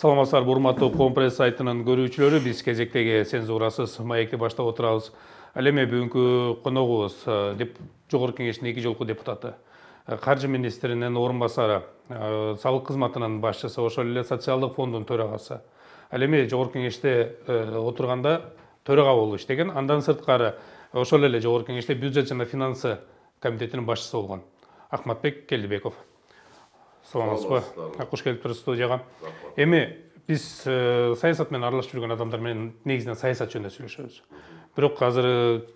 Саламатсыздар, урматтуу Компресс сайтынын көрүүчүлөрү, биз кезектеги цензурасыз маекти баштап отурабыз. Ал эми бүгүнкү коногубуз Жогорку Кеңештин 2 жолку депутаты, Каржы министринин орун басары, салык кызматынын башчысы, ошол эле социалдык фонддун төрагасы. Ал эми Жогорку Кеңеште отурганда төрага болуп иштеген, андан сырткары ошол эле Жогорку Кеңеште бюджет жана финансы комитетинин башчысы болгон Акматбек Келдибеков. Саламатсызбы? Куш келип туруп студияга. Эми биз саясат менен аралашып жүргөн адамдар менен негизинен саясат жөнүндө сүйлөшөбүз. Бирок азыр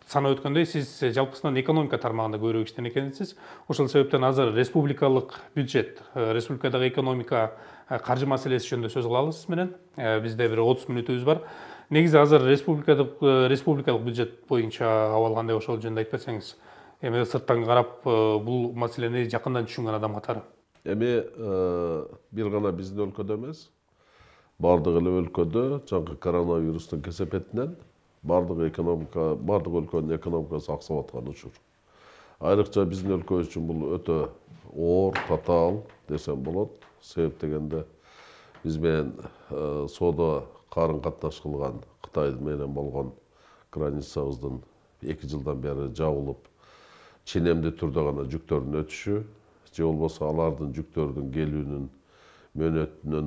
санап өткөндөй, сиз жалпысынан экономика тармагында көбүрөөк иштеген экенсиз. Ошол себептен азыр республикалык бюджет, республикадагы экономика, каржы маселеси жөнүндө сөз кылабыз сиз менен. Бизде бир 30 мүнөтүбүз бар. Негизи азыр республикалык бюджет боюнча абал кандай, ошол жөнүндө айтып берсеңиз. Эми сырттан карап бул маселени жакындан түшүнгөн адам катары. Эми бир гана биздин өлкөдө эмес, бардык эле өлкөдө жаңы коронавирустун кесепетинен бардык өлкөнүн экономикасы аксап аткан учур. Айрыкча биздин өлкө үчүн бул өтө оор, татаал десем болот. Себеп дегенде биз менен соода карын катнаш кылган Кытай менен болгон границабыздын 2 жылдан бери жабылып, ченемдүү түрдө гана жүктөрдүн өтүшү, же болбосо алардын жүктөрдүн келүүнүн мөөнөтүнүн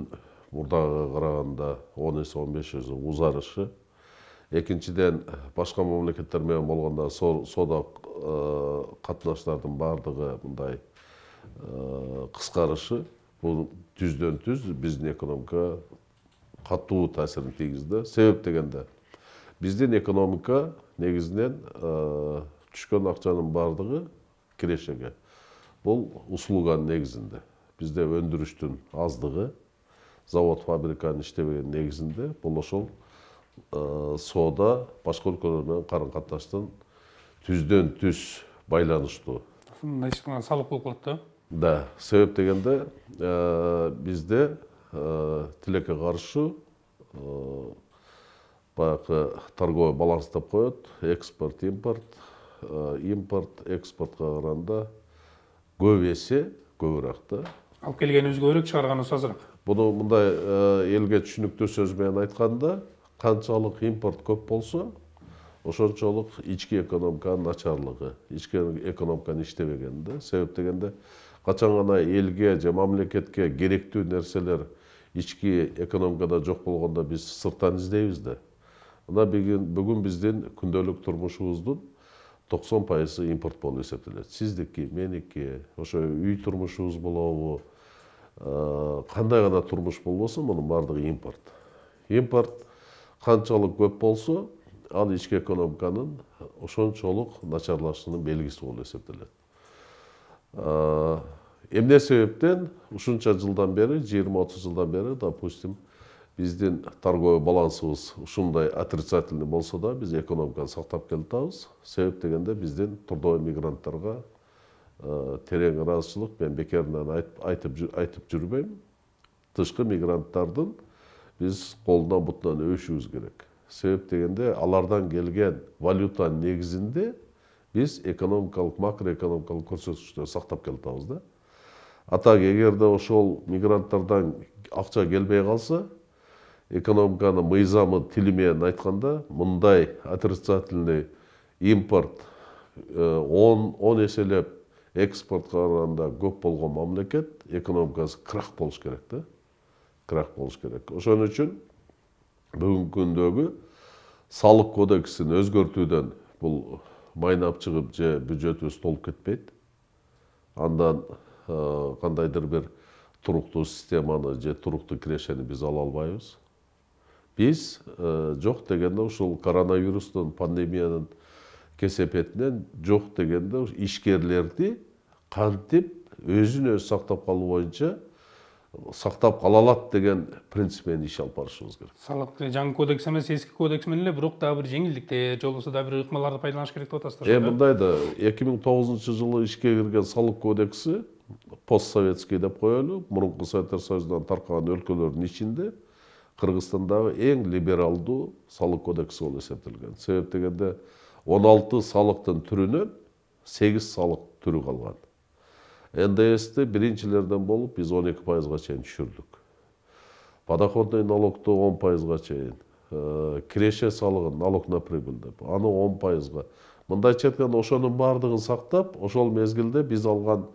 мурдагыга караганда 10 эсе 15 эсе узарышы. Экинчиден, башка мамлекеттер менен болгондо соода катнаштардын бардыгы мындай кыскарышы, бул түздөн түз биздин экономикага катуу таасирин тийгизди. Себеп дегенде биздин экономика негизинен түшкөн акчанын бардыгы кирешеге. Бул услуганын негизинде. Бизде өндүрүштүн аздыгы, завод фабриканын иштебеген негизинде, бул ошол соода башка өлкөлөр менен карын катнаштын түздөн түз байланыштуу. Салык болуп калат да? Да, себеп дегенде бизде тилекке каршы баягы торговый баланс деп коет, экспорт, импорт, экспортко караганда көп эсе көбүрөөк да. Алып келгенибиз көбүрөөк, чыгарганыбыз азыраак. Буну мындай элге түшүнүктүү сөз менен айтканда, канчалык импорт көп болсо, ошончолук ички экономиканын начарлыгы, ички экономиканын иштебегенде. Себеп дегенде качан гана элге же мамлекетке керектүү нерселер ички экономикада жок болгондо биз сырттан издейбиз да. Мына бүгүн биздин күндөлүк турмушубуздун 90% импорт болуп эсептелет. Сиздики, меники, ошо үй турмушубуз болобу, кандай гана турмуш болбосун, мунун бардыгы импорт. Импорт канчалык көп болсо, ал ички экономиканын ошончолук начарлашынын белгиси болуп эсептелет. Эмне себептен ушунча жылдан бери, 20-30 жылдан бери, допустим, биздин торговый балансыбыз ушундай отрицательный болсо да, биз экономиканы сактап келатабыз. Себеп дегенде биздин трудовой мигранттарга терең ыраазычылык, мен бекеринен айтып жүрбөйм. Тышкы мигранттардын биз колунан бутунан өбүшүбүз керек. Себеп дегенде алардан келген валютанын негизинде биз экономикалык, макроэкономикалык көрсөткүчтөрдү сактап келатабыз да. Атак эгерде ошол мигранттардан акча келбей калса, экономиканын мыйзамы тили менен айтканда, мындай отрицательный импорт 10 эселеп экспортко караганда көп болгон мамлекет экономикасы крах болуш керек да. Крах болуш керек. Ошон үчүн бүгүнкү күндөгү салык кодексин өзгөртүүдөн бул майнап чыгып же бюджетибиз толуп кетпейт. Андан кандайдыр бир туруктуу системаны же туруктуу кирешени биз ала албайбыз. Биз жок дегенде ушул коронавирустун, пандемиянын кесепетинен жок дегенде ишкерлерди кантип өзүн өзү сактап калуу боюнча сактап кала алат деген принцип менен иш алып барышыбыз керек. Салык жаңы кодекс эмес, эски кодекс менен эле, бирок дагы бир жеңилдиктер, же болбосо дагы бир ыкмаларды пайдаланыш керек деп атасыздар. Мындай да 2009 жылы ишке кирген салык кодекси постсоветский деп коелу, мурунку Советтер Союзунан таркаган өлкөлөрдүн ичинде Кыргызстандагы эң либералдуу салык кодекси болуп эсептелген. Себеп дегенде 16 салыктын түрүнөн 8 салык түрү калган. НДС'ти биринчилерден болуп биз 12%га чейин түшүрдүк. подоходный налогты 10%-га чейин, киреше салыгын, налог на прибыль деп, аны 10%-га. Мындайча айтканда ошонун бардыгын сактап, ошол мезгилде биз алган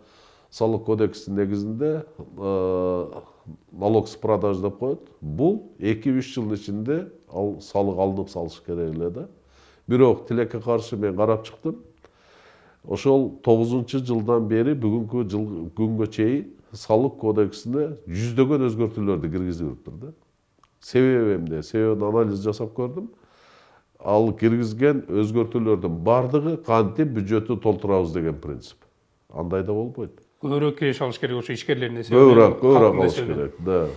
салык кодексинин негизинде налог с продаж деп коет. Бул 2-3 жыл ичинде ал салык алынып салыш керек эле да. Бирок тилекке каршы мен карап чыктым. Ошол 9-жылдан бери бүгүнкү күнгө чейин салык кодексине жүздөгөн өзгөртүүлөрдү киргизиптир да. Себеби эмне? Себебин анализ жасап көрдүм. Ал киргизген өзгөртүүлөрдүн бардыгы кантип бюджетту толтурабыз деген принцип. Андай да болбойт. Көбүрөөк киреше алыш керек ошо ишкерлердин көбүрөөк алыш керек, да.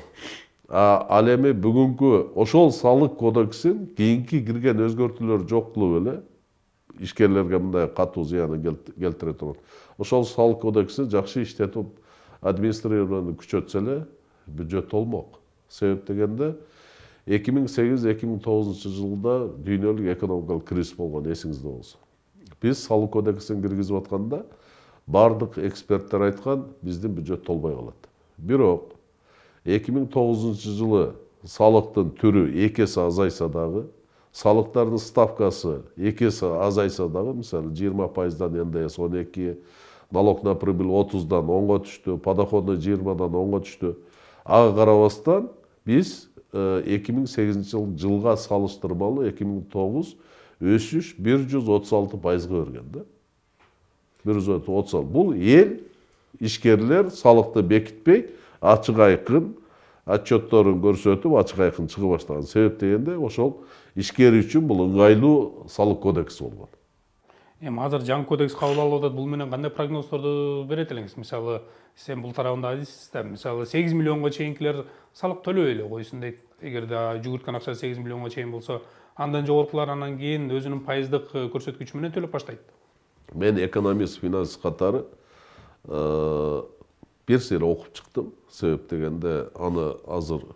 Ал эми бүгүнкү ошол салык кодексин кийинки кирген өзгөртүүлөр жок кылып эле ишкерлерге мындай катуу зыянын келтире турат. Ошол салык кодексин жакшы иштетип администрированияны күчөтсө эле бюджет толмок. Себеп дегенде 2008-2009 жылда дүйнөлүк экономикалык кризис болгон, эсиңизде болсо. Биз салык кодексин киргизип атканда бардык эксперттер айткан биздин бюджет толбой калат. Бирок 2009 жылы салыктын түрү 2 эсе азайса дагы, салыктардын ставкасы 2 эсе азайса дагы, мисалы 20%-дан НДС 12, налог на прибыль 30-дан 10-га түштү, подоходный 20-дан 10-га түштү. Ага карабастан биз 2008 жылга салыштырмалуу 2009 өсүш 136%-га өргөн да. 136. Бул эл ишкерлер салыкты бекитпей, ачык айкын отчетторун көрсөтүп, ачык айкын чыга баштаган. Себеп дегенде ошол ишкер үчүн бул ыңгайлуу салык кодекси болгон. Эми азыр жаңы кодекс кабыл алып атат, бул менен кандай прогноздорду берет элеңиз? Мисалы, сен бул тарабында айтасыз да, мисалы 8 миллионго чейинкилер салык төлөбөй эле койсун дейт. Эгерде жүгүрткөн акча 8 миллионго чейин болсо, андан жогоркулар анан кийин өзүнүн пайыздык көрсөткүчү менен төлөп баштайт. Мен экономист, финансист катары бир сыйра окуп чыктым. Себеп дегенде аны азыр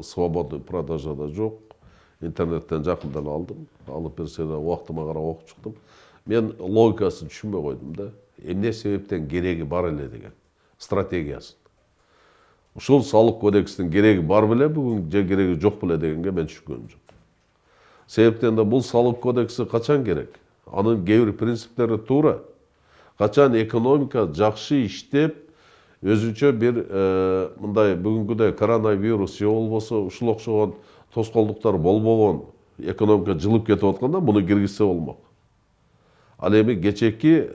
свободный продажада жок. Интернеттен жакында эле алдым. Алып бир сыйра убактыма карап окуп чыктым. Мен логикасын түшүнбөй койдум да. Эмне себептен кереги бар эле деген стратегиясын. Ушул салык кодексинин кереги бар беле, бүгүн же кереги жок беле дегенге мен түшүнгөнүм жок. Себептен да бул салык кодекси качан керек? Анын кээ бир принциптери туура. Качан экономика жакшы иштеп, өзүнчө бир мындай бүгүнкүдөй коронавирус же болбосо ушул окшогон тоскоолдуктар болбогон экономика жылып кетип атканда муну киргизсе болмок. Ал эми кечеки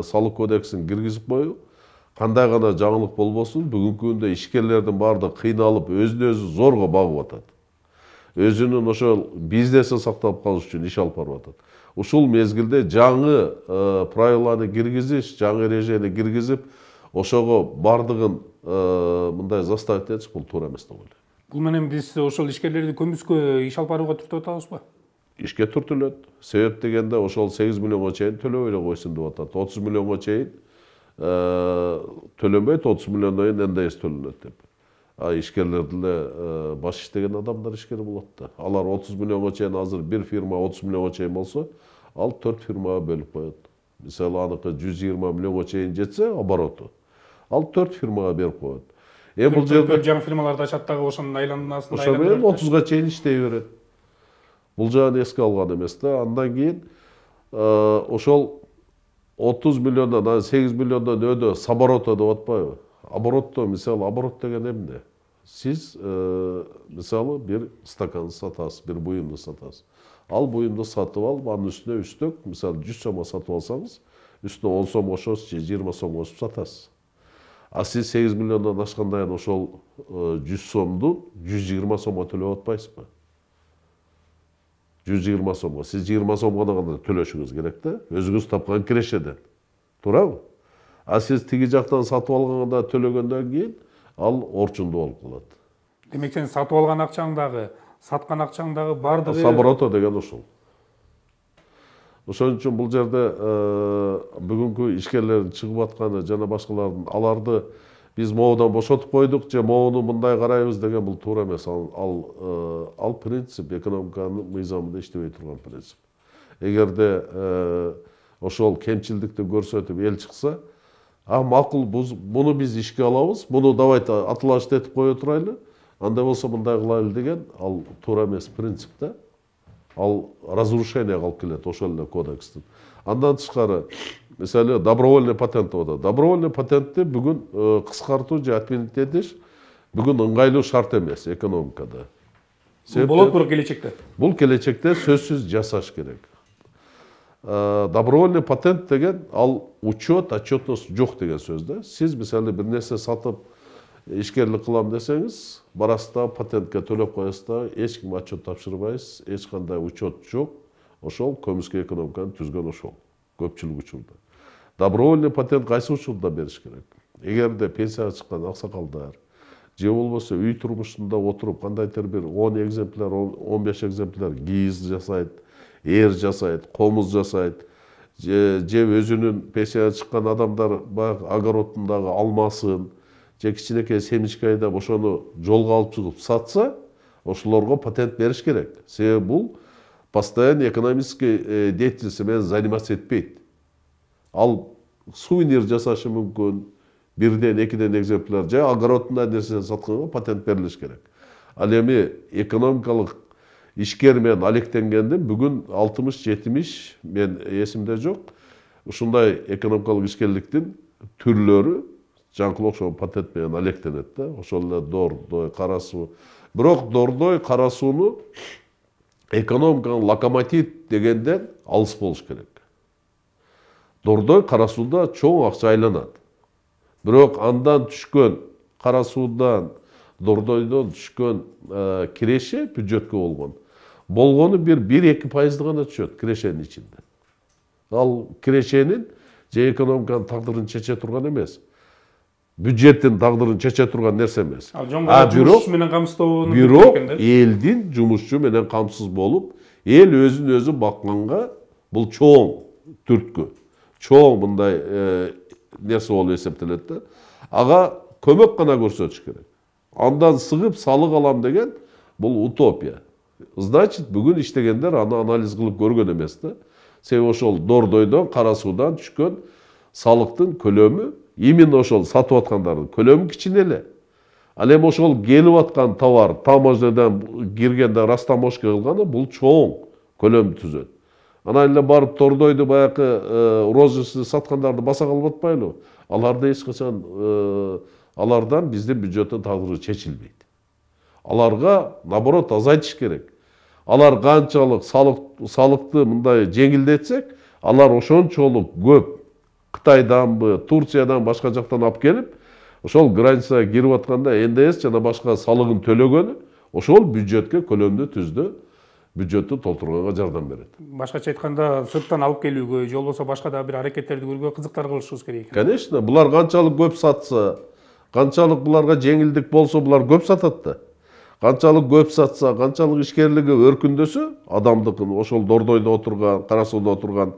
салык кодексин киргизип коюу кандай гана жаңылык болбосун, бүгүнкү күндө ишкерлердин баардыгы кыйналып, өзүн өзү зорго багып атат. Өзүнүн ошол бизнесин сактап калыш үчүн иш алып барып атат. Ушул мезгилде жаңы правиланы киргизиш, жаңы эрежени киргизип, ошого бардыгын мындай заставить этиш бул туура эмес деп ойлойм. Бул менен биз ошол ишкерлерди көмүскө иш алып барууга түртүп атабызбы? Ишке түртүлөт. Себеп дегенде ошол 8 миллионго чейин төлөбөй эле койсун деп атат. 30 миллионго чейин төлөнбөйт, 30 миллиондон кийин НДС төлөнөт деп. Ишкерлер деле баш иштеген адамдар ишкер болот да. Алар 30 миллионго чейин азыр бир фирма 30 миллионго чейин болсо, ал 4 фирмага бөлүп коет. Мисалы аныкы 120 миллионго чейин жетсе обороту, ал 4 фирмага берип коет. Бул жерде жаңы фирмаларды ачат дагы ошонун айланмасында ошо менен 30га чейин иштей берет. Бул жагын эске алган эмес да. Андан кийин ошол 30 миллиондон 8 миллиондон өдө с оборота деп атпайбы? Оборотто, мисалы, оборот деген эмне? Сиз мисалы бир стакан сатасыз, бир буюмду сатасыз. Ал буюмду сатып алып, анын үстүнө үстөк, мисалы 100 сомго сатып алсаңыз, үстүнө 10 сом кошосуз же 20 сом кошуп сатасыз. Сиз 8 миллиондон ашкандан кийин ошол 100 сомду 120 сомго төлөп атпайсызбы? 120 сомго. Сиз 20 сомго гана төлөшүңүз керек да, өзүңүз тапкан кирешеден. Туурабы? Сиз тиги жактан сатып алганда төлөгөндөн кийин ал орчундуу болуп калат. Демек сен сатып алган акчаң дагы, саткан акчаң дагы бардыгы с оборота деген ошол. Ошон үчүн бул жерде бүгүнкү ишкерлердин чыгып атканы жана башкалардын аларды биз могудан бошотуп койдук же могуну мындай карайбыз деген бул туура эмес. Ал принцип экономиканын мыйзамында иштебей турган принцип. Эгерде ошол кемчилдикти көрсөтүп эл чыкса, макул, муну биз ишке алабыз, муну давайте атлашты этип кое турайлы, андай болса мындай кылайлы деген ал туура эмес принцип да. Ал разрушение калып келет ошол эле кодекстин. Андан тышкары, мисалы добровольный патент болот. Добровольный патентти бүгүн кыскартуу же отменить этиш бүгүн ыңгайлуу шарт эмес экономикада. Болот бирок келечекте. Бул келечекте сөзсүз жасаш керек. Добровольный патент деген ал учет, отчетность жок деген сөз да. Сиз мисалы бир нерсе сатып ишкерлик кылам десеңиз, барасыз да патентке төлөп коесуз да, эч кимге отчет тапшырбайсыз, эч кандай учет жок. Ошол көмүскө экономиканы түзгөн ошол көпчүлүк учурда. Добровольный патент кайсы учурда бериш керек? Эгерде пенсияга чыккан аксакалдар же болбосо үй турмушунда отуруп кандайдыр бир 10 экземпляр, 15 экземпляр кийиз жасайт, эр жасайт, комуз жасайт, же өзүнүн пенсияга чыккан адамдар баягы огородундагы алмасын, же кичинекей семечко айдап ошону жолго алып чыгып сатса, ошолорго патент бериш керек. Себеби бул постоянно экономический деятельность менен заниматься этпейт. Ал сувенир жасашы мүмкүн, бирден, экиден экземпляр, же огородунда нерсе сатканга патент берилиш керек. Ал эми экономикалык ишкер менен алектенгенде бүгүн 60-70 мен эсимде жок. Ушундай экономикалык ишкерликтин түрлөрү жаңкылык ошол патент менен алектенет да. Ошол эле дордой, кара суу. Бирок дордой, кара сууну экономиканын локомотив дегенден алыс болуш керек. Дордой, кара сууда чоң акча айланат. Бирок андан түшкөн кара суудан, дордойдон түшкөн киреше бюджетке болгону бир 1-2% гана түшөт кирешенин ичинде. Ал кирешенин же экономиканын тагдырын чече турган эмес. Бюджеттин тагдырын чече турган нерсе эмес. Жумуш менен камсыздоо бирок элдин жумушчу менен камсыз болуп, эл өзүн өзү бакканга бул чоң түрткү. Чоң мындай нерсе болуп эсептелет да. Ага көмөк гана көрсөтүш керек. Андан сыгып салык алам деген бул утопия. Значит, бүгүн иштегендер аны анализ кылып көргөн эмес да. Себеби ошол дордойдон, кара суудан түшкөн салыктын көлөмү именно ошол сатып аткандардын көлөмү кичине эле. Ал эми ошол келип аткан товар таможнядан киргенде растаможка кылганы бул чоң көлөмдү түзөт. Анан эле барып дордойду баягы розысты саткандарды баса калып атпайлыбы? Аларды эч качан алардан биздин бюджеттин тагдыры чечилбейт. Аларга наоборот азайтыш керек. Алар канчалык салыкты мындай жеңилдетсек, алар ошончолук көп Кытайданбы, Турциядан башка жактан алып келип, ошол границага кирип атканда НДС жана башка салыгын төлөгөнү ошол бюджетке көлөмдү түздү, бюджеттти толтурганга жардам берет. Башкача айтканда, сырттан алып келүүгө, же болбосо башка да бир аракеттерди көрүүгө кызыктар кылышыбыз керек экен. Конечно, булар канчалык көп сатса, канчалык буларга жеңилдик болсо, булар көп сатат да. Канчалык көп сатса, канчалык ишкерлиги өркүндөсө, адамдыкын ошол дордойдо отурган, кара сууда отурган,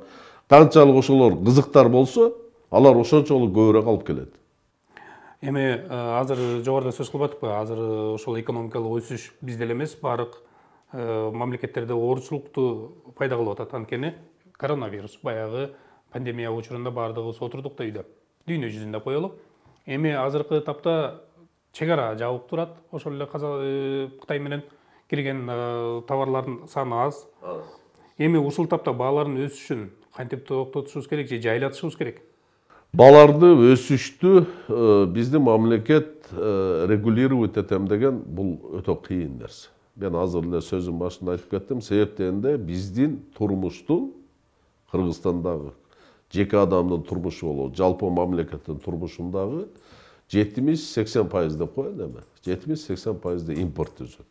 канчалык ошолор кызыктар болсо, алар ошончолук көбүрөөк алып келет. Эми азыр жогоруда сөз кылбадыкпы? Азыр ошол экономикалык өсүш бизде эле эмес, баардык мамлекеттерде оорчулукту пайда кылып атат. Анткени коронавирус, баягы пандемия учурунда баардыгыбыз отурдук да үйдө. Дүйнө жүзүндө коелу. Эми азыркы тапта чек ара жабык турат. Ошол эле Кытай менен кирген товарлардын саны аз. Эми ушул тапта баалардын өсүшүн кантип токтотушубуз керек же жайлатышыбыз керек? Бааларды өсүштү биздин мамлекет регулировать этем деген бул өтө кыйын нерсе. Мен азыр эле сөзүм башында айтып кеттим. Себеп дегенде биздин турмуштун Кыргызстандагы жеке адамдын турмушу болобу, жалпы мамлекеттин турмушундагы 70-80% деп коелу эми. 70-80% импорт түзөт.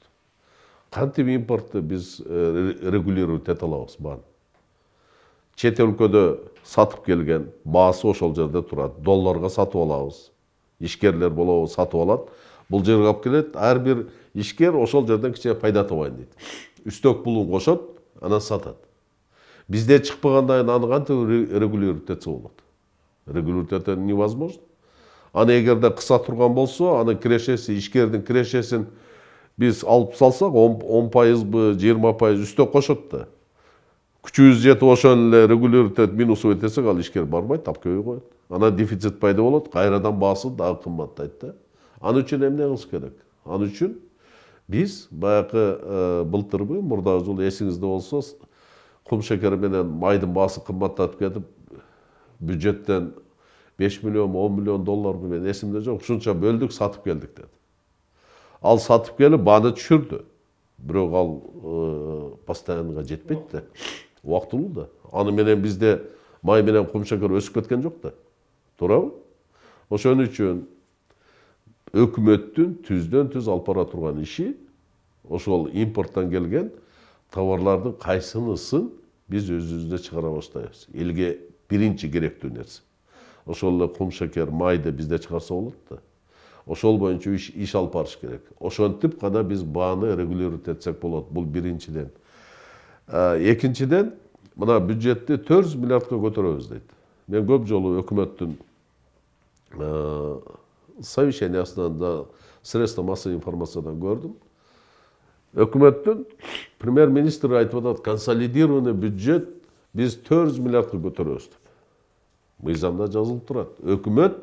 Кантип импортты биз регулировать эте алабыз бааны? Чет өлкөдө сатып келген баасы ошол жерде турат. Долларга сатып алабыз. Ишкерлер болобу сатып алат. Бул жерге алып келет. Ар бир ишкер ошол жерден кичине пайда табайын дейт. Үстөк пулун кошот, анан сатат. Бизде чыкпагандан кийин аны кантип регулировать этсе болот? Регулировать этүү невозможно. Аны эгерде кыса турган болсо, анын кирешеси, ишкердин кирешесин биз алып салсак, 10%бы, 20% үстөк кошот да. Күчүбүз жетип ошол эле регулировать этип минусу этесек, ал ишкер барбайт, тапкебей коет. Анан дефицит пайда болот, кайрадан баасы дагы кымбаттайт да. Аны үчүн эмне кылыш керек? Аны үчүн Биз баягы былтырбы мурдагы жолу эсиңизде болсо кум шекери менен майдын баасы кымбаттатып кетип бюджеттен 5 миллион, 10 миллион доллар мен эсимде жок. Ушунча бөлдүк, сатып келдик dedi. Ал сатып келип бааны түшүрдү. Бирок ал постоянныйга жетпейт да. Убактылуу да. Аны менен бизде май менен кум шекер өсүп кеткен жок да. Туурабы? Ошон үчүн өкмөттүн түздөн түз алып бара турган иши ошол импорттон келген товарлардын кайсынысын биз өзүбүздө чыгара баштайбыз. Элге биринчи керектүү нерсе. Ошол эле кум шекер, майды бизде чыгарса болот да. Ошол боюнча иш алып барыш керек. Ошентип гана биз бааны регулировать этсек болот. Бул биринчиден. Экинчиден, мына бюджетти 400 миллиардка көтөрөбүз дейт. Мен көп жолу өкмөттүн совещаниясынан да средства массовой информациядан көрдүм. Өкмөттүн премьер-министр айтып атат, консолидированный бюджет биз 400 миллиардка көтөрөбүз деп. Мыйзамда жазылып турат. Өкмөт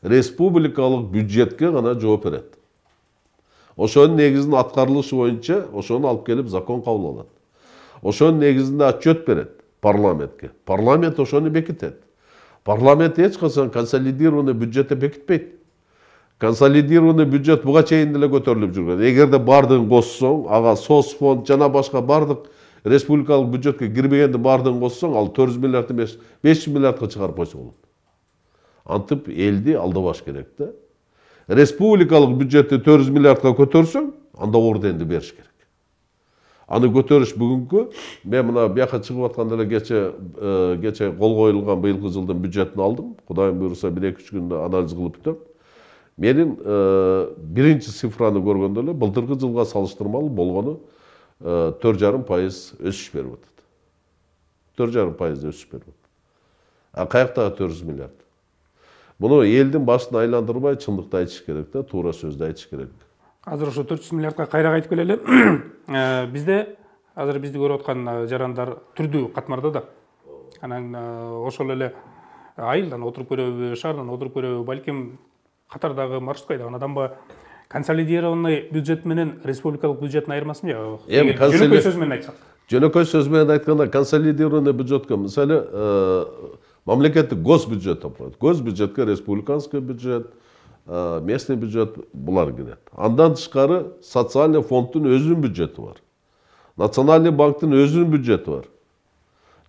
республикалык бюджетке гана жооп берет. Ошонун негизинде аткарылышы боюнча ошону алып келип закон кабыл алат. Ошонун негизинде отчет берет парламентке. Парламент ошону бекитет. Парламент эч качан консолидированный бюджетти бекитпейт. Консолидированный бюджет буга чейин деле көтөрүлүп жүргөн. Эгерде бардыгын коссоң, ага соцфонд жана башка бардык республикалык бюджетке кирбегенди бардыгын коссоң, ал 400 миллиард эмес, 500 миллиардка чыгарып койсо болот. Антип элди алдабаш керек да. Республикалык бюджетти 400 миллиардка көтөрсөң, анда орденди бериш керек. Аны көтөрүш бүгүнкү, мен мына бияка чыгып атканда эле кече кол коюлган быйылкы жылдын бюджетин алдым. Кудайым буйруса 1-2 күндө анализ кылып бүтөм. Менин биринчи цифраны көргөндө эле былтыркы жылга салыштырмалуу болгону 4,5% өсүш берип атат. 4,5% өсүш берип атат. А каяктагы 400 миллиард? Буну элдин башын айландырбай чындыкты айтыш керек да, туура сөздү айтыш керек. Азыр ошо 400 миллиардка кайра кайтып келели. Бизде азыр бизди көрүп аткан жарандар түрдүү катмарда да. Анан ошол эле айылдан отуруп көрөбү, шаардан отуруп көрөбү, балким катардагы маршруткайда адамба консолидированный бюджет менен республикалык бюджеттин айырмасын жок. Жөнөкөй сөз менен айтсак. Жөнөкөй сөз менен айтканда консолидированный бюджетке мисалы мамлекеттик госбюджет деп коет. Госбюджетке республиканский бюджет, местный бюджет булар кирет. Андан тышкары социальный фонддун өзүнүн бюджети бар. Национальный банктын өзүнүн бюджети бар.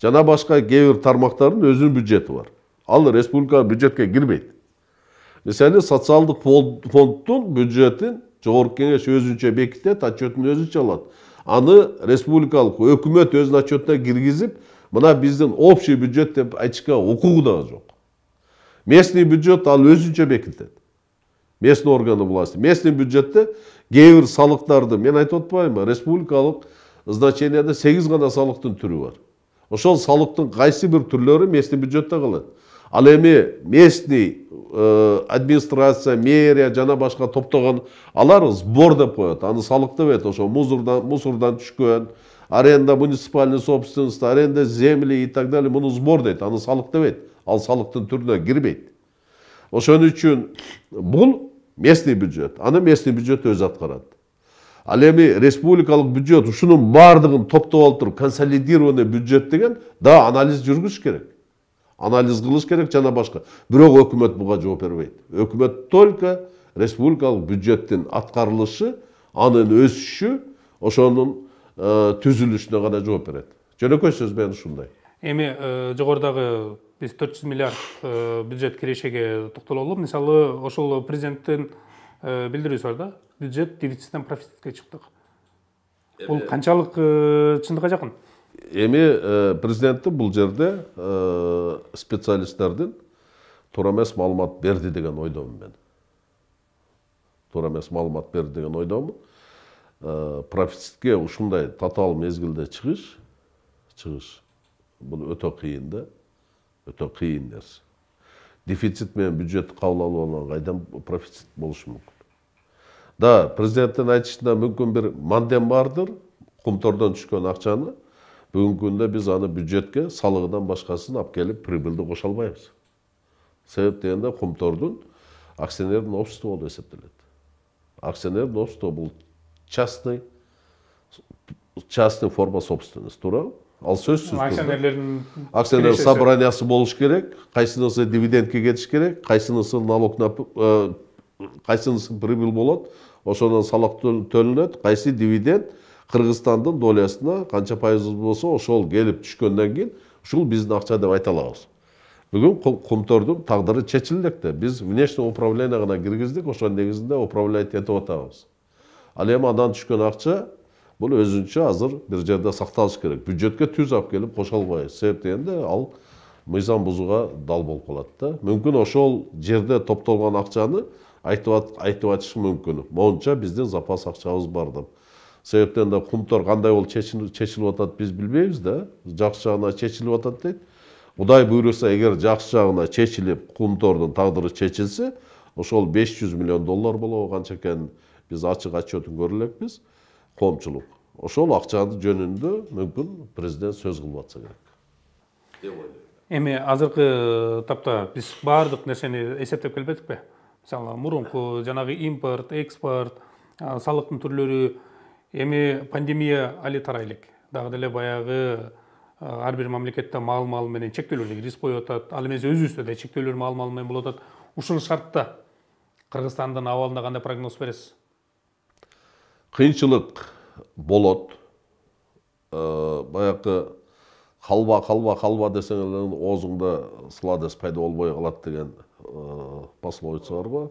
Жана башка кээ бир тармактардын өзүнүн бюджети бар. Ал республика бюджетке кирбейт. Мисалы социалдык фонддун бюджетин жогорку кеңеш өзүнчө бекитет, отчетун өзүнчө алат. Аны республикалык өкмөт өзүнүн отчетуна киргизип, мына биздин общий бюджет деп айтышка укугу да жок. Местный бюджет ал өзүнчө бекитет. Местный органы власти. Местный бюджетте кээ бир салыктарды, мен айтып атпаймынбы, республикалык значенияда 8 гана салыктын түрү бар. Ошол салыктын кайсы бир түрлөрү местный бюджетте калат. Ал эми местный администрация, мэрия жана башка топтогон алар сбор деп коет. Аны салык деп ошо мусордан түшкөн, аренда муниципальный собственность, аренда земли и так далее, муну сбор дейт. Аны салык деп ал салыктын түрүнө кирбейт. Ошон үчүн бул местный бюджет. Аны местный бюджет өзү аткарат. Ал эми республикалык бюджет ушунун бардыгын топтоп алып туруп консолидированный бюджет деген да анализ жүргүзүш керек. Анализ кылыш керек жана башка. Бирок өкмөт буга жооп бербейт. Өкмөт только республикалык бюджеттин аткарылышы, анын өсүшү, ошонун түзүлүшүнө гана жооп берет. Жөнөкөй сөз менен ушундай. Эми жогорудагы биз 400 миллиард бюджет кирешеге токтололу. Мисалы, ошол президенттин билдирүүсү бар да, бюджет дефициттен профицитке чыктык. Бул канчалык чындыкка жакын? Эми президенттин бул жерде специалисттердин туура эмес маалымат берди деген ойдомун мен. Туура эмес маалымат берди деген ойдомун. Профицитке ушундай татаал мезгилде чыгыш бул өтө кыйын да. Өтө кыйын нерсе. Дефицит менен бюджетти кабыл алып алган кайдан профицит болушу мүмкүн. Да, президенттин айтышында мүмкүн бир мандем бардыр, кумтордон түшкөн акчаны бүгүнкү күндө биз аны бюджетке салыгынан башкасын алып келип прибылды кошо албайбыз. Себеп дегенде кумтордун акционердин общество болуп эсептелет. Акционердин общество бул частный форма собственности, туурабы? Ал сөзсүз акционерлердин акционер собраниясы болуш керек, кайсынысы дивидендке кетиш керек, кайсынысы кайсынысы прибыль болот, ошондон салык төлөнөт, кайсы дивиденд Кыргызстандын долясына канча пайыз болсо ошол келип түшкөндөн кийин ушул биздин акча деп айта алабыз. Бүгүн Кумтордун тагдыры чечилди электе. Биз внешний управление гана киргиздик, ошонун негизинде управлять этип атабыз. Ал эми андан түшкөн акча бул өзүнчө азыр бир жерде сакталыш керек. Бюджетке түз алып келип кошо албайбыз. Себеп дегенде ал мыйзам бузууга дал болуп калат да. Мүмкүн ошол жерде топтолгон акчаны айтып атышы мүмкүн. Монча биздин запас акчабыз бар деп. Себептен да Кумтор кандай болуп чечилип атат биз билбейбиз да. Жакшы жагына чечилип атат дейт. Кудай буйруса, эгер жакшы жагына чечилип, Кумтордун тагдыры чечилсе, ошол 500 миллион доллар болобу канча экенин биз ачык отчетун көрө элекпиз. Коомчулук. Ошол акчанын жөнүндө мүмкүн президент сөз кылып атса керек. Эми азыркы тапта биз баардык нерсени эсептеп келбедикпи? Мисалы, мурунку жанагы импорт, экспорт, салыктын түрлөрү, эми пандемия али тарай элек. Дагы деле баягы ар бир мамлекетте мал менен чектөөлөргө риск коюп атат. Ал эмес өзүбүздө да чектөөлөр мал менен болуп атат. Ушул шартта Кыргызстандын абалына кандай прогноз бересиз? Кыйынчылык болот. Баягы халва десеңер оозуңда сладость пайда болбой калат деген пословица барбы?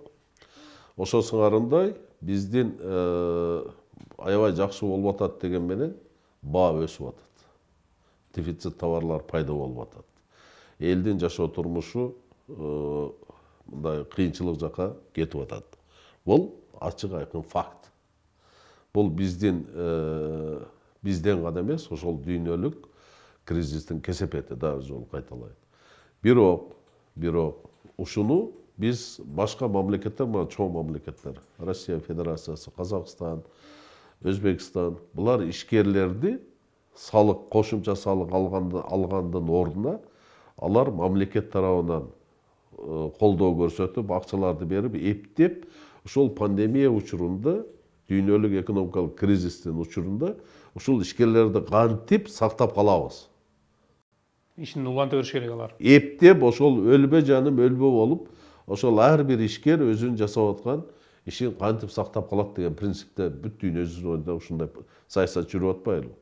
Ошо сыңарындай биздин аябай жакшы болуп атат деген менен баа өсүп атат. Дефицит товарлар пайда болуп атат. Элдин жашоо турмушу мындай кыйынчылык жака кетип атат. Бул ачык айкын факт. Бул бизден гана эмес, ошол дүйнөлүк кризистин кесепети, дагы жолу кайталайт. Бирок ушуну биз башка мамлекеттер, мына чоң мамлекеттер, Россия Федерациясы, Казакстан, Өзбекстан, булар ишкерлерди салык, кошумча салык алгандын ордуна алар мамлекет тарабынан колдоо көрсөтүп, акчаларды берип, эптеп, ошол пандемия учурунда, дүйнөлүк экономикалык кризистин учурунда ушул ишкерлерди кантип сактап калабыз? Ишин уланта бериш керек алар. Эптеп, ошол өлбө жаным өлбө болуп, ошол ар бир ишкер өзүнүн жасап аткан ишин кантип сактап калат деген принципте бүт дүйнө жүзүндө ушундай саясат жүрүп атпайлыбы?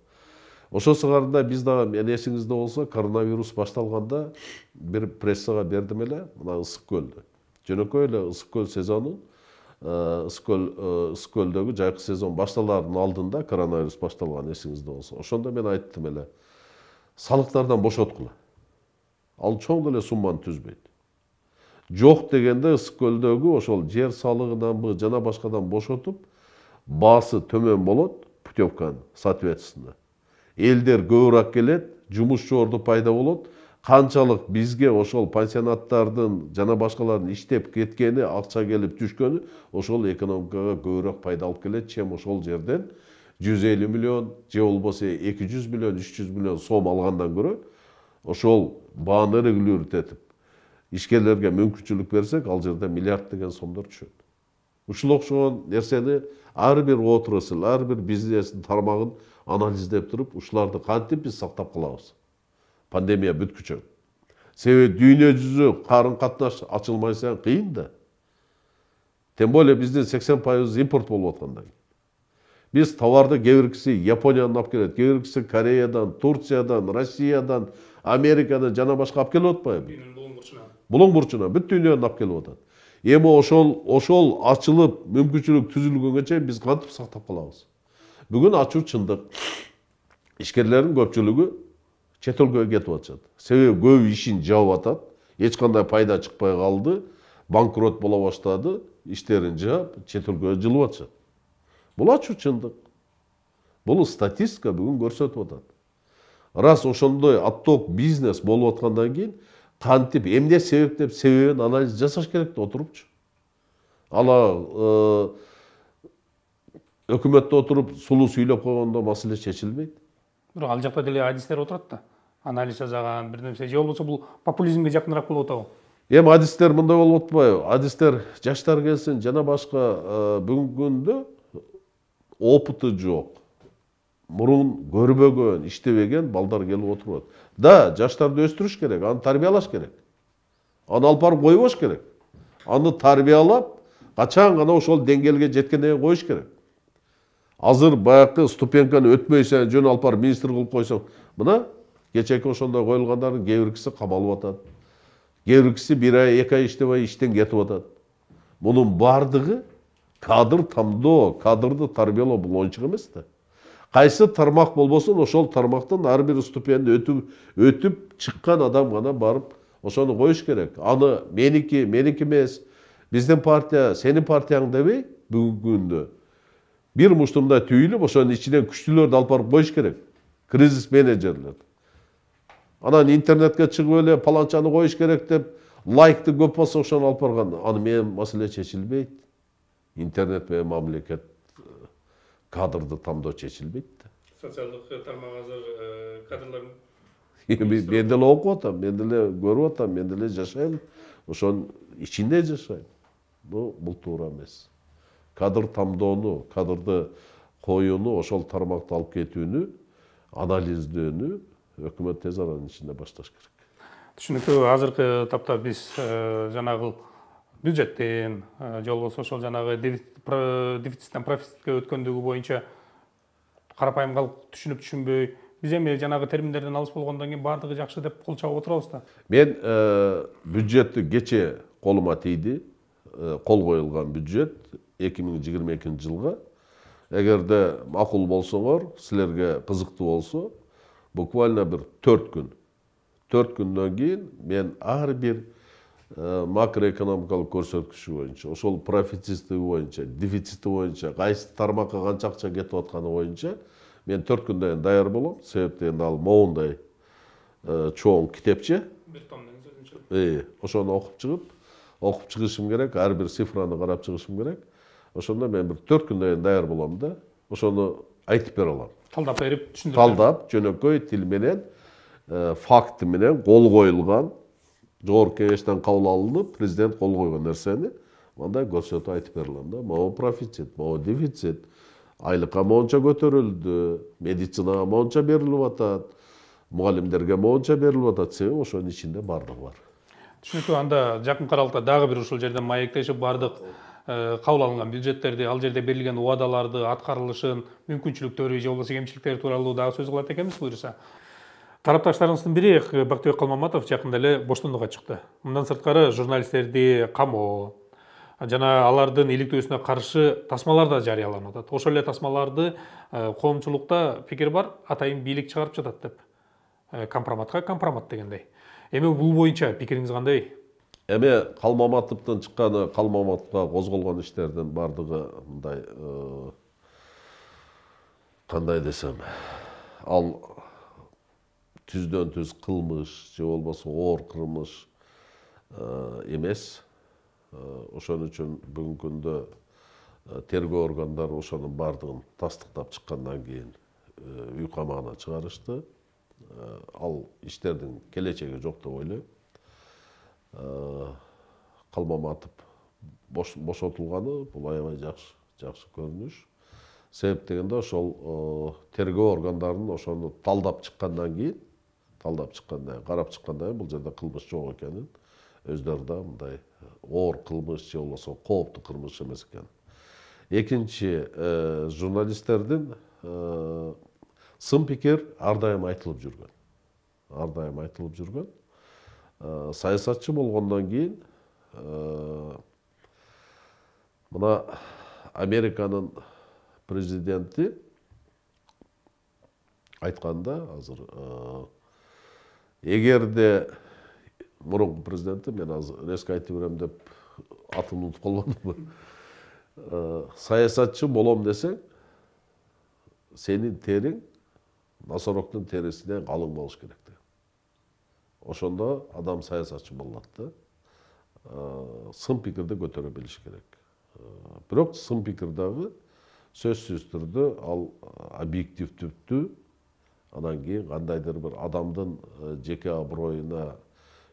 Ошол сыңарында биз дагы, мен эсиңизде болсо, коронавирус башталганда бир прессага бердим эле, мына Ысык көлдө. Жөнөкөй эле Ысык көл сезонун, Ысык көлдөгү жайкы сезон башталаардын алдында коронавирус башталган, эсиңизде болсо. Ошондо мен айттым эле, салыктардан бошоткула. Ал чоң деле сумманы түзбөйт. Жок дегенде Ысык көлдөгү ошол жер салыгынан жана башкадан бошотуп, баасы төмөн болот, путевканын соответственно. Элдер көбүрөөк келет, жумуш жорду пайда болот. Канчалык бизге ошол пансионаттардын жана башкалардын иштеп кеткени, акча келип түшкөнү, ошол экономикага көбүрөөк пайда алып келет, чем ошол жерден 150 миллион, же болбосо 200 миллион, 300 миллион сом алгандан көрө, ошол бааны регулировать этип, ишкерлерге мүмкүнчүлүк берсек, ал жерде миллиард деген сомдор түшөт. Ушул окшогон нерсени ар бир отрасль, ар бир бизнестин тармагын анализдеп туруп, ушуларды кантип биз сактап калабыз? Пандемия бүткүчө. Себеби дүйнө жүзү карын катнаш ачылмайса кыйын да. Тем более биздин 80% импорт болуп атканда. Биз товарды кээ Япониядан алып келет, кээ Кореядан, Турциядан, Россиядан, Америкадан жана башка алып келип атпайбы? Булуң бурчунан бүт дүйнөдөн алып келип атат. Эми ошол ачылып, мүмкүнчүлүк түзүлгөнгө чейин биз кантип сактап калабыз? Бүгүн ачуу чындык. Ишкерлердин көпчүлүгү чет өлкөгө кетип атышат. Себеби көп ишин жаап атат, эч кандай пайда чыкпай калды, банкрот боло баштады, иштерин жаап, чет өлкөгө жылып атышат. Бул ачуу чындык. Бул статистика бүгүн көрсөтүп атат. Раз ошондой отток бизнес болуп аткандан кийин, кантип, эмне себептеп, себебин анализ жасаш керек да отурупчу. Ала өкмөттө отуруп сулуу сүйлөп койгондо маселе чечилбейт. Бирок ал жакта деле адистер отурат да. Анализ жасаган бир нерсе, же болбосо бул популизмге жакыныраак болуп атабы? Эми адистер мындай болуп атпайбы? Адистер жаштар келсин, жана башка бүгүнкү күндө опыты жоқ, мұрын көрбөгөн, иштебеген балдар келип отуруп атат. Да, жаштарды өстүрүш керек, аны тарбиялаш керек. Аны алып барып койбош керек. Аны тарбиялап, качан гана ошол деңгээлге жеткенден кийин коюш керек. Азыр баягы ступенканы өтпөйсөң, жөн алып барып министр кылып койсоң, мына кечээки ошондой коюлгандардын кээ биркиси камалып атат. Кээ биркиси 1 ай, 2 ай иштебей иштен кетип атат. Мунун бардыгы кадр тамдоо, кадрды тарбиялоо бул оңчук эмес да. Кайсы тармак болбосун, ошол тармактан ар бир ступенди өтүп чыккан адам гана барып ошону коюш керек. Аны меники эмес, биздин партия, сенин партияң дебей, бүгүнкү күндө бир муштумда түйүлүп, ошонун ичинен күчтүүлөрдү алып барып коюш керек. Кризис менеджерлер. Анан интернетке чыгып эле паланчаны коюш керек деп, лайкты көп болсо ошону алып барган. Аны менен маселе чечилбейт. Интернет менен мамлекет кадрды тамдоо чечилбейт да. Социалдык тармак азыр кадрлардын мен деле окуп атам, мен деле көрүп атам, мен деле жашайм, ошонун ичинде жашайм. Бул туура эмес. Кадр тамдоону, кадрды коюуну, ошол тармакты алып кетүүнү, анализдөөнү өкмөт тез аранын ичинде башташ керек. Түшүнүктүү. Азыркы тапта биз жанагы бюджеттен же болбосо ошол жанагы дефициттен профицитке өткөндүгү боюнча карапайым калк түшүнүп-түшүнбөй, биз эми жанагы терминдерден алыс болгондон кийин баардыгы жакшы деп кол чабып отурабыз да. Мен бюджетти кече колума тийди, кол коюлган бюджет 2022 жылга. Эгерде макул болсоңор, силерге кызыктуу болсо, буквально бир 4 күн. 4 күндөн кийин мен ар бир макроэкономикалык көрсөткүчү боюнча, ошол профицити боюнча, дефицити боюнча, кайсы тармакка канча акча кетип атканы боюнча мен 4 күндөн даяр болом. Себеп дегенде ал моундай чоң китепче. Бир томдун сөзүнчө. Ошону окуп чыгышым керек, ар бир цифраны карап чыгышым керек. Ошондо мен бир 4 күндөн даяр болом да, ошону айтып бере алам. Талдап берип, түшүндүрүп. Талдап, жөнөкөй тил менен, факты менен кол коюлган, жогорку кеңештен кабыл алынып, президент кол койгон нерсени мындай көрсөтүп айтып бере алам да. Могу профицит, могу дефицит, айлыкка монча көтөрүлдү, медицинага монча берилип атат, мугалимдерге монча берилип атат, себеби ошонун ичинде бардыгы бар. Түшүнүктүү. Анда жакын аралыкта дагы бир ушул жерден маектешип бардык кабыл алынган бюджеттерди, ал жерде берилген убадаларды, аткарылышын, мүмкүнчүлүктөрү же болбосо кемчиликтери тууралуу дагы сөз кылат экенбиз буюрса. Тарапташтарыңыздын бири Бактыбек Калмаматов жакында эле боштондукка чыкты. Мындан сырткары журналисттерди камоо жана алардын иликтөөсүнө каршы тасмалар да жарыяланып атат. Ошол эле тасмаларды коомчулукта пикир бар, атайын бийлик чыгарып жатат деп. Компроматка компромат дегендей. Эми бул боюнча пикириңиз кандай? Эми Калмаматовдон чыкканы, Калмаматовго козголгон иштердин бардыгы мындай кандай десем, ал түздөн түз кылмыш же болбосо оор кылмыш эмес. Ошон үчүн бүгүнкү күндө тергөө органдары ошонун бардыгын тастыктап чыккандан кийин үй камагына чыгарышты. Ал иштердин келечеги жок деп ойлойм. Калмаматов бошотулганы бул аябай жакшы көрүнүш. Себеп дегенде ошол тергөө органдарынын ошону талдап чыккандан кийин, карап чыккандан кийин бул жерде кылмыш жок экенин өздөрү да мындай оор кылмыш же болбосо кооптуу кылмыш эмес экен. Экинчи, журналисттердин сын пикир ар дайым айтылып жүргөн. Саясатчы болгондон кийин мына Американын президенти айтканда азыр эгерде мурунку президенти, мен азыр резко айтып берем деп атын унутуп калбадымбы, саясатчы болом десең, сенин териң носорогдун терисинен калың болуш керек. Ошондо адам саясатчы болот да. Сын пикирди көтөрө билиш керек. Бирок сын пикир дагы сөзсүз түрдө ал объективдүүлүктү, анан кийин кандайдыр бир адамдын жеке аброюна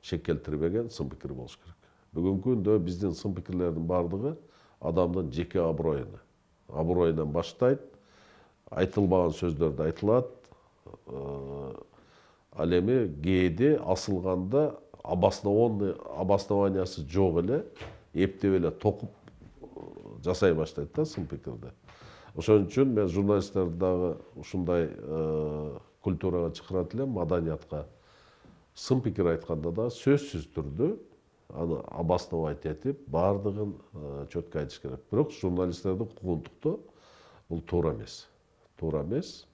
шек келтирбеген сын пикир болуш керек. Бүгүнкү күндө биздин сын пикирлердин бардыгы адамдын жеке аброюнан баштайт. айтылбаган сөздөр да айтылат. Ал эми кээде асылганда обоснованиясы жок эле эптеп эле токуп жасай баштайт да сын пикирди. Ошон үчүн мен журналисттерди дагы ушундай культурага чакырат элем, маданиятка. Сын пикир айтканда да сөзсүз түрдө аны обосновать этип, бардыгын четко айтыш керек. Бирок журналисттерди куугунтуктоо бул туура эмес. Туура эмес.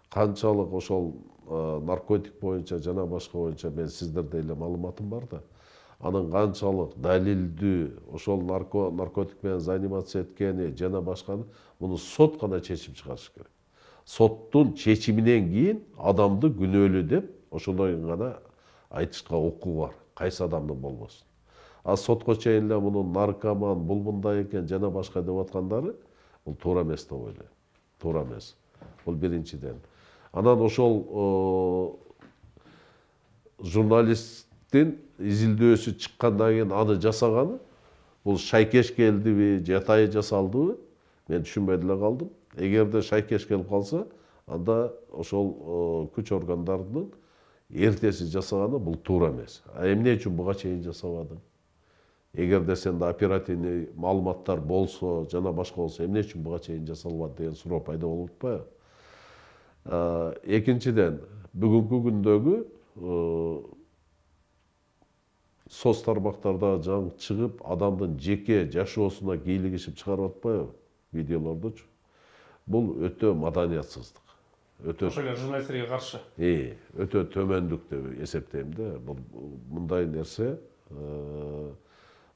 Канчалык ошол наркотик боюнча жана башка боюнча мен сиздерде эле маалыматым бар да. Анын канчалык далилдүү ошол наркотик менен заниматься эткени жана башканы муну сот гана чечим чыгарыш керек. Соттун чечиминен кийин адамды күнөөлүү деп ошондой гана айтышка укугу бар. Кайсы адамдын болбосун. А сотко чейин эле муну наркоман, бул мындай экен жана башка деп аткандары бул туура эмес деп ойлойм. Туура эмес. Бул биринчиден. Анан ошол журналисттин изилдөөсү чыккандан кийин аны жасаганы бул шайкеш келдиби, жатайы жасалдыбы? Мен түшүнбөй деле калдым. Эгерде шайкеш келип калса, анда ошол күч органдарынын эртеси жасаганы бул туура эмес. А эмне үчүн буга чейин жасабадың? Эгерде сенде оперативный маалыматтар болсо, жана башка болсо, эмне үчүн буга чейин жасалбады деген суроо пайда болуп атпайбы? Экинчиден, бүгүнкү күндөгү соц тармактарда жаңы чыгып, адамдын жеке жашоосуна кийлигишип чыгарып атпайбы видеолордучу? Бул өтө маданиятсыздык. Өтө ошол эле журналисттерге каршы. Өтө төмөндүк деп эсептейм да. Бул мындай нерсе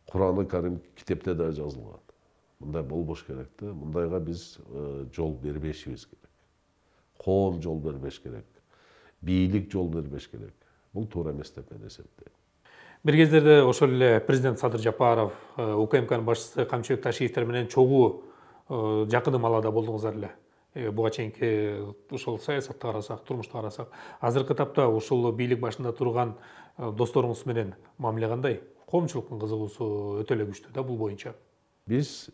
Кур'аны Карим китепте да жазылган. Мындай болбош керек да. Мындайга биз жол бербешибиз керек. Коом жол бербеш керек. Бийлик жол бербеш керек. Бул туура эмес деп мен эсептейм. Бир кездерде ошол эле президент Садыр Жапаров, УКМКнын башчысы Камчыбек Ташиевтер менен чогуу жакын маалада болдуңуздар эле. Буга чейинки ушул саясатты карасак, турмушту карасак, азыркы тапта ушул бийлик башында турган досторуңуз менен мамиле кандай? Коомчулуктун кызыгуусу өтө эле күчтүү да бул боюнча. Биз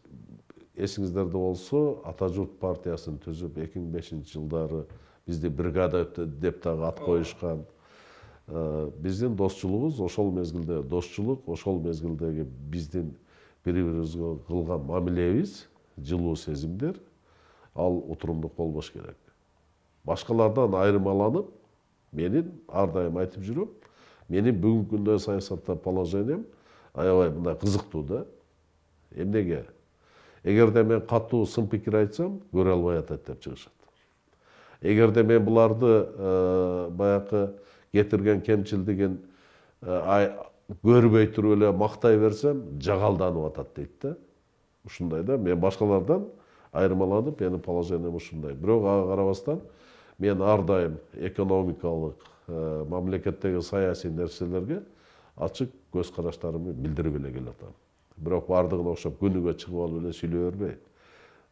эсиңиздерде болсо, Ата журт партиясын түзүп 2005-жылдары бизди бригада деп дагы ат коюшкан. Биздин достчулугубуз ошол мезгилде достчулук, ошол мезгилдеги биздин бири-бирибизге кылган мамилебиз, жылуу сезимдер ал утурумдук болбош керек. Башкалардан айырмаланып, менин ар дайым айтып жүрөм, менин бүгүнкү күндө саясатта положением аябай мындай кызыктуу да. Эмнеге? Эгерде мен катуу сын пикир айтсам, көрө албай атат деп чыгышат. Эгерде мен буларды баякы кетирген кемчилдигин көрбөй туруп эле мактай берсем, жагалданып атат дейт да. Ушундай да, мен башкалардан айырмаланып, менин положением ушундай. Бирок ага карабастан, мен ар дайым экономикалык, мамлекеттеги саясий нерселерге ачык көз караштарымды билдирип эле келатам. Бирок бардыгына окшоп күнүгө чыгып алып эле сүйлөй бербейм.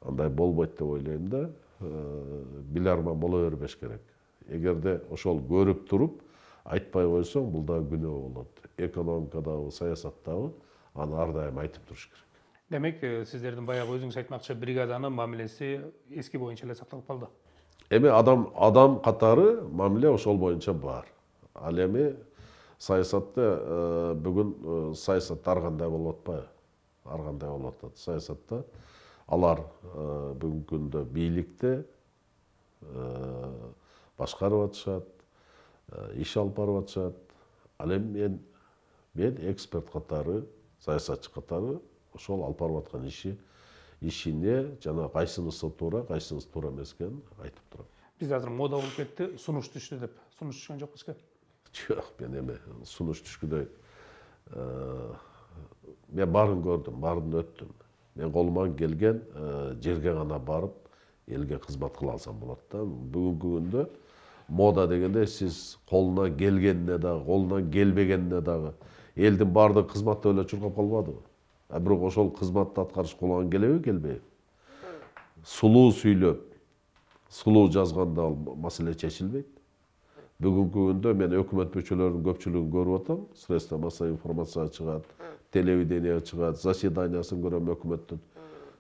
Андай болбойт деп ойлойм да. Биларман боло бербеш керек. Эгерде ошол көрүп туруп айтпай койсоң, бул да күнөө болот. Экономикадагы, саясаттагы аны ар дайым айтып туруш керек. Демек, сиздердин баягы өзүңүз айтмакчы бригаданын мамилеси эски боюнча эле сакталып калды. Эми адам катары мамиле ошол боюнча бар. Ал эми саясатта бүгүн саясатта ар кандай болуп атпайбы? Ар кандай болуп атат. Саясатта алар бүгүнкү күндө бийликте башкарып атышат, иш алып барып атышат. Ал эми мен эксперт катары, саясатчы катары ошол алып барып аткан ишине жана кайсынысы туура, кайсынысы туура эмес экенин айтып турам. Бизде азыр мода болуп кетти, сунуш түштү деп. Сунуш түшкөн жокпуз ке? Жок, мен эми сунуш түшкүдөй. Мен баарын көрдүм, баарын өттүм. Мен колуман келген жерге гана барып, элге кызмат кыла алсам болот да. Бүгүнкү күндө мода дегенде сиз колунан келгенине дагы, колунан келбегенине дагы элдин баардыгы кызматта эле чуркап калбадыбы? Бирок ошол кызматты аткарыш колунан келеби, келбейби? Сулуу сүйлөп, сулуу жазганда ал маселе чечилбейт. Бүгүнкү күндө мен өкмөт мүчөлөрүнүн көпчүлүгүн көрүп атам. Средства массовой информацияга чыгат, телевиденияга чыгат, заседаниясын көрөм өкмөттүн.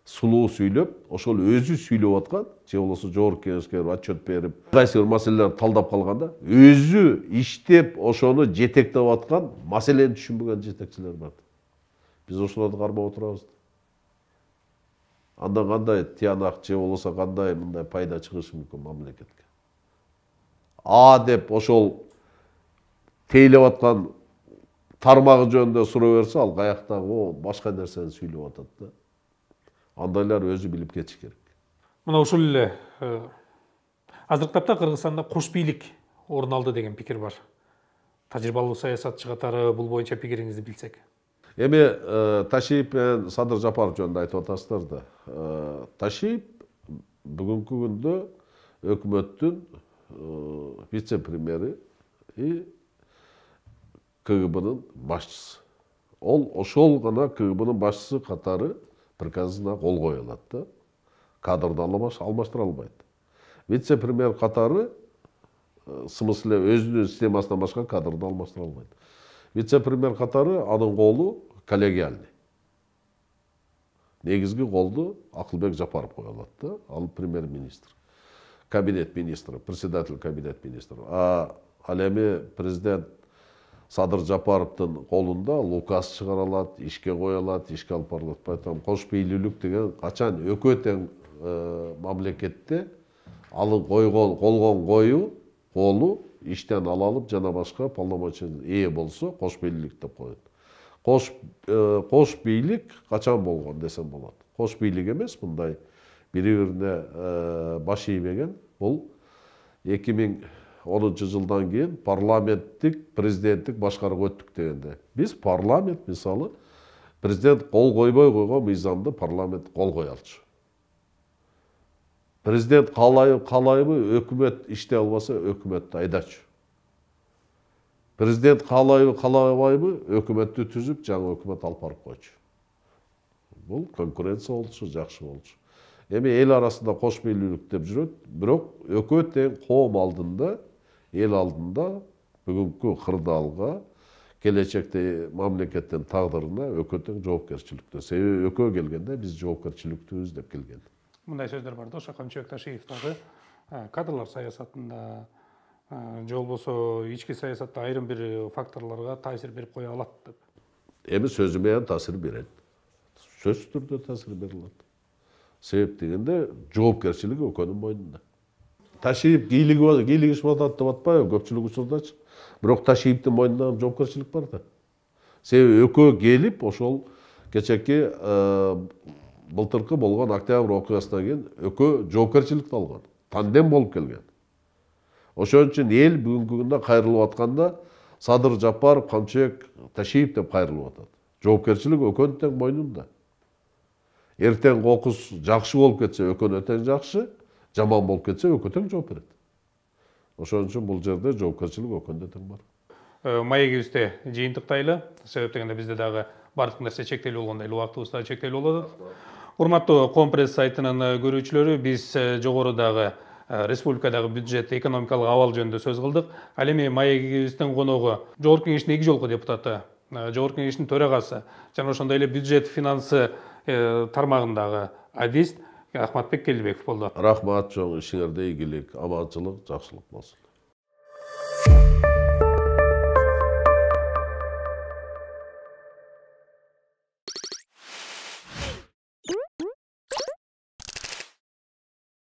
сулуу сүйлөп, ошол өзү сүйлөп аткан, же болбосо жогорку кеңешке отчет берип, кайсы бир маселелерди талдап калганда, өзү иштеп, ошону жетектеп аткан, маселени түшүнбөгөн жетекчилер бар. Биз ошолорду кармап отурабыз. Андан кандай тиянак же болбосо кандай мындай пайда чыгышы мүмкүн мамлекетке. Деп ошол тейлеп аткан тармагы жөнүндө суроо берсе, ал каяктагы башка нерсени сүйлөп атат да. Андайлар өзү билип кетиш керек. Мына ушул эле азыркы тапта Кыргызстанда кош бийлик орун алды деген пикир бар. Тажрыйбалуу саясатчы катары бул боюнча пикириңизди билсек. Эми Ташиев менен Садыр Жапаров жөнүндө айтып атасыздар да. Ташиев бүгүнкү күндө өкмөттүн вице-премьери и КГБ'нын башчысы. Ол ошол гана КГБ'нын башчысы катары приказына кол кое алат да. Кадрды алмаштыра албайт. Вице-премьер катары смысле өзүнүн системасынан башка кадрды алмаштыра албайт. Вице-премьер катары анын колу коллегиальный. Негизги колду Акылбек Жапаров кое алат да. Ал премьер-министр. Кабинет министри, председатель кабинет министри. Ал эми президент Садыр Жапаровдун колунда указ чыгарылат, ишке коюлат, ишке алып барылат. Поэтому кош бийлүүлүк деген качан экөө тең мамлекетте алып колгон колу иштен алып жана башка полномочия ээ болсо кош бийлүүлүк деп коет. Кош бийлик качан болгон десем болот. Кош бийлик эмес, мындай бири-бирине баш ийбеген. Бул 2010 жылдан кийин парламенттик, президенттик башкарууга өттүк дегенде. Биз парламент мисалы президент кол койбой койгон мыйзамды парламент кол кое алчу. Президент каалайбы өкмөт иштей албаса өкмөттү айдачу. Президент каалабайбы өкмөттү түзүп жаңы өкмөт алып барып койчу. Бул конкуренция болчу, жакшы болчу. Эми эл арасында кош бийлүүлүк деп жүрөт, бирок экөө тең коом алдында, эл алдында бүгүнкү кырдаалга, келечекте мамлекеттин тагдырына экөө тең жоопкерчиликтүү. Себеби экөө келгенде биз жоопкерчиликтүүбүз деп келген. Мындай сөздөр бар да, ошо Камчыбек Ташиев дагы кадрлар саясатында же болбосо ички саясатта айрым бир факторлорго таасир берип кое алат деп. Эми сөзү менен таасир берет. Сөзсүз түрдө таасир бере алат. Себеп дегенде жоопкерчилиги экөөнүн мойнунда. Ташиев кийлигишип атат деп атпайбы көпчүлүк учурдачы. Бирок Ташиевдин мойнунда жоопкерчилик бар да. Себеби экөө келип ошол кечеки былтыркы болгон октябрь окуясынан кийин экөө жоопкерчиликти алган. Тандем болуп келген. Ошон үчүн эл бүгүнкү күндө кайрылып атканда Садыр Жапаров, Камчыбек Ташиев деп кайрылып атат. Жоопкерчилик экөөнүн тең мойнунда. Эртең кокус жакшы болуп кетсе экөөнө тең жакшы, жаман болуп кетсе экөө тең жооп берет. Ошон үчүн бул жерде жоопкерчилик экөөндө тең бар. Маегибизди жыйынтыктайлы. Себеп дегенде бизде дагы бардык нерсе чектелүү болгондой эле убактыбыз да чектелүү болот. Урматтуу Компресс сайтынын көрүүчүлөрү, биз жогорудагы республикадагы бюджет экономикалык абал жөнүндө сөз кылдык. Ал эми маегибиздин коногу Жогорку Кеңештин 2 жолку депутаты, Жогорку Кеңештин төрагасы жана ошондой эле бюджет финансы тармагындагы адист Ахматбек Келдибеков болду. Рахмат, чоң ишиңерде ийгилик, аманчылык, жакшылык болсун.